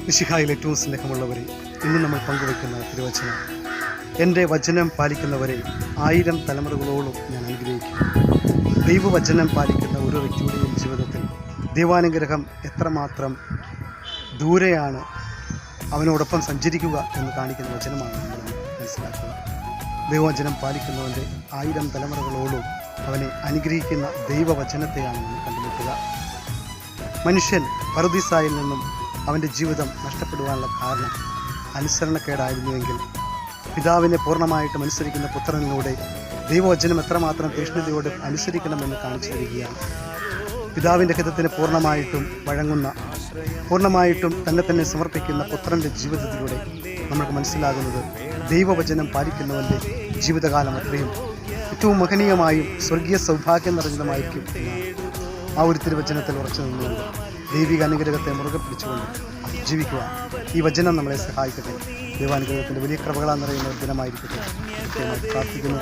മിശിഹായിൽ ഏറ്റവും സ്നേഹമുള്ളവരെ, ഇന്ന് നമ്മൾ പങ്കുവയ്ക്കുന്ന തിരുവചനം, എൻ്റെ വചനം പാലിക്കുന്നവരെ 1000 തലമുറകളോളം ഞാൻ അനുഗ്രഹിക്കും. ദൈവവചനം പാലിക്കുന്ന ഓരോ വ്യക്തിയുടെയും ജീവിതത്തിൽ ദൈവാനുഗ്രഹം എത്രമാത്രം ദൂരെയാണ് അവനോടൊപ്പം സഞ്ചരിക്കുക എന്ന് കാണിക്കുന്ന വചനമാണ് നമ്മൾ മനസ്സിലാക്കുക. ദൈവവചനം പാലിക്കുന്നവൻ്റെ 1000 തലമുറകളോളം അവനെ അനുഗ്രഹിക്കുന്ന ദൈവവചനത്തെയാണ് നമ്മൾ കണ്ടുമുട്ടുക. മനുഷ്യൻ പറുദീസായിൽ നിന്നും അവൻ്റെ ജീവിതം നഷ്ടപ്പെടുവാനുള്ള കാരണം അനുസരണക്കേടായിരുന്നുവെങ്കിൽ, പിതാവിനെ പൂർണ്ണമായിട്ടും അനുസരിക്കുന്ന പുത്രനിലൂടെ ദൈവവചനം എത്രമാത്രം തീഷ്ണതയോടെ അനുസരിക്കണമെന്ന് കാണിച്ചു തരികയാണ്. പിതാവിൻ്റെ ഹിതത്തിന് പൂർണ്ണമായിട്ടും വഴങ്ങുന്ന, പൂർണ്ണമായിട്ടും തന്നെ സമർപ്പിക്കുന്ന പുത്രൻ്റെ ജീവിതത്തിലൂടെ നമുക്ക് മനസ്സിലാകുന്നത് ദൈവവചനം പാലിക്കുന്നവൻ്റെ ജീവിതകാലം അത്രയും ഏറ്റവും മഹനീയമായും സ്വർഗീയ സൗഭാഗ്യം നിറഞ്ഞതുമായിരിക്കും എന്നാണ്. ആ ഒരു തിരുവചനത്തിൽ ഉറച്ചു നിന്നുകൊണ്ട് ദൈവിക അനുഗ്രഹത്തെ മുറുകെ പിടിച്ചുകൊണ്ട് ജീവിക്കുവാൻ ഈ വചനം നമ്മളെ സഹായിക്കട്ടെ. ദൈവാനുഗ്രഹത്തിൻ്റെ വലിയ കൃപകളാൽ നിറയുന്ന ഒരു ദിനമായിരിക്കട്ടെ. കൃത്യമായി പ്രാർത്ഥിക്കുന്നു.